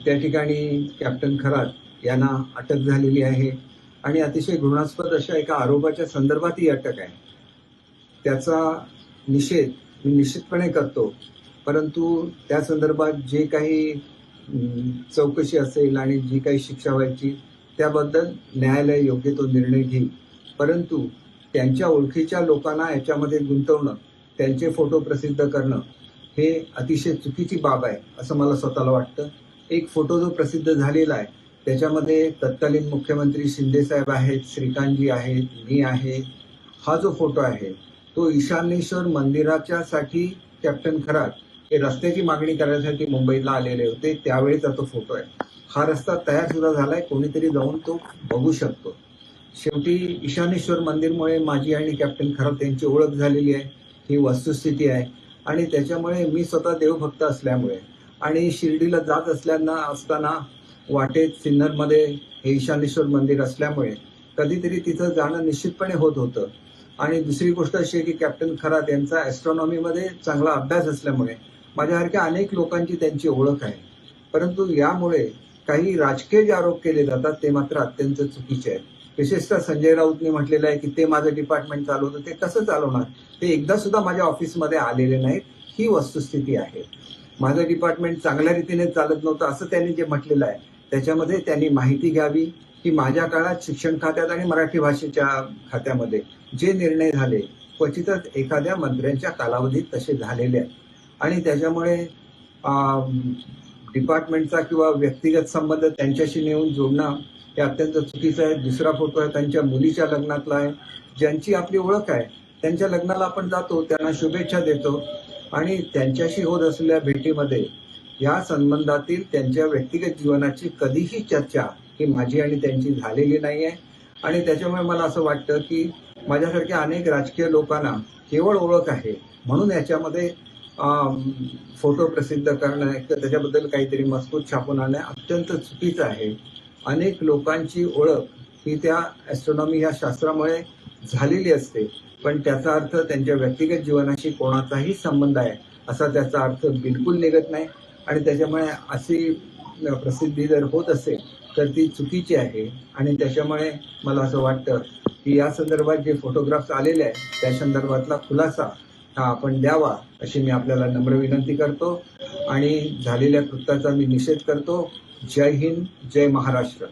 त्या ठिकाणी कॅप्टन खरात यांना अटक झालेली आहे आणि अतिशय घृणास्पद अशा एका आरोपाच्या संदर्भात ही अटक आहे. त्याचा निषेध मी निश्चितपणे करतो, परंतु त्या संदर्भात जे काही चौकशी असेल आणि जी काही शिक्षा व्हायची त्याबद्दल न्यायालय योग्य तो निर्णय घेईल. परंतु त्यांच्या ओळखीच्या लोकांना याच्यामध्ये गुंतवणं, त्यांचे फोटो प्रसिद्ध करणं हे अतिशय चुकीची बाब आहे असं मला स्वतःला वाटतं. एक फोटो जो प्रसिद्ध झालेला आहे त्याच्यामध्ये तत्कालीन मुख्यमंत्री शिंदेसाहेब आहेत, श्रीकांतजी आहेत, मी आहे. हा जो फोटो आहे तो ईशानेश्वर मंदिराच्यासाठी कॅप्टन खरात हे रस्त्याची मागणी करण्यासाठी मुंबईला आलेले होते, त्यावेळेचा तो फोटो आहे. हा रस्ता तयार सुद्धा झालाय, कोणीतरी जाऊन तो बघू शकतो. शेवटी ईशानेश्वर मंदिरमुळे माझी आणि कॅप्टन खरात यांची ओळख झालेली आहे, ही वस्तुस्थिती आहे. आणि त्याच्यामुळे मी स्वतः देवभक्त असल्यामुळे आणि शिर्डीला जात असताना वाटेत सिन्नरमध्ये हे ईशानेश्वर मंदिर असल्यामुळे कधीतरी तिथं जाणं निश्चितपणे होत होतं. आणि दुसरी गोष्ट अशी आहे की कॅप्टन खरात यांचा ॲस्ट्रॉनॉमीमध्ये चांगला अभ्यास असल्यामुळे माझ्यासारख्या अनेक लोकांची त्यांची ओळख आहे. परंतु यामुळे काही राजकीय जे आरोप केले जातात ते मात्र अत्यंत चुकीचे आहेत. विशेषतः संजय राऊतने म्हटलेलं आहे की ते माझं डिपार्टमेंट चालवतं. ते कसं चालवणार? ते एकदा सुद्धा माझ्या ऑफिसमध्ये आलेले नाहीत, ही वस्तुस्थिती आहे. माझं डिपार्टमेंट चांगल्या रीतीने चालत नव्हतं असं त्यांनी जे म्हटलेलं आहे त्याच्यामध्ये त्यांनी माहिती घ्यावी की माझ्या काळात शिक्षण खात्यात आणि मराठी भाषेच्या खात्यामध्ये जे निर्णय झाले क्वचितच एखाद्या मंत्र्यांच्या कालावधीत तसे झालेले आहेत. आणि त्याच्यामुळे डिपार्टमेंटचा किंवा व्यक्तिगत संबंध त्यांच्याशी नेऊन जोडणं हे अत्यंत चुकीचं आहे. दुसरा फोटो आहे त्यांच्या मुलीच्या लग्नातला आहे. ज्यांची आपली ओळख आहे त्यांच्या लग्नाला आपण जातो, त्यांना शुभेच्छा देतो आणि त्यांच्याशी होत असलेल्या भेटीमध्ये या संबंधातील त्यांच्या व्यक्तिगत जीवनाची कधीही चर्चा ही माझी आणि त्यांची झालेली नाही आहे. आणि त्याच्यामुळे मला असं वाटतं की माझ्यासारख्या अनेक राजकीय लोकांना केवळ ओळख आहे म्हणून याच्यामध्ये फोटो प्रसिद्ध करणं किंवा त्याच्याबद्दल काहीतरी मजकूर छापून आणणं अत्यंत चुकीचं आहे. अनेक लोकांची ओळख ही त्या ॲस्ट्रॉनॉमी या शास्त्रामुळे झालेली असते, पण त्याचा अर्थ त्यांच्या व्यक्तिगत जीवनाशी कोणाचाही संबंध आहे असा त्याचा अर्थ बिलकुल निघत नाही. आणि त्याच्यामुळे अशी प्रसिद्धी जर होत असेल तर ती चुकीची आहे. आणि त्याच्यामुळे मला असं वाटतं की या संदर्भात जे फोटोग्राफ्स आलेले आहेत त्या संदर्भातला खुलासा हा आपण द्यावा अशी मी आपल्याला नम्र विनंती करतो आणि झालेल्या कृत्याचा मी निषेध करतो. जय हिंद, जय महाराष्ट्र.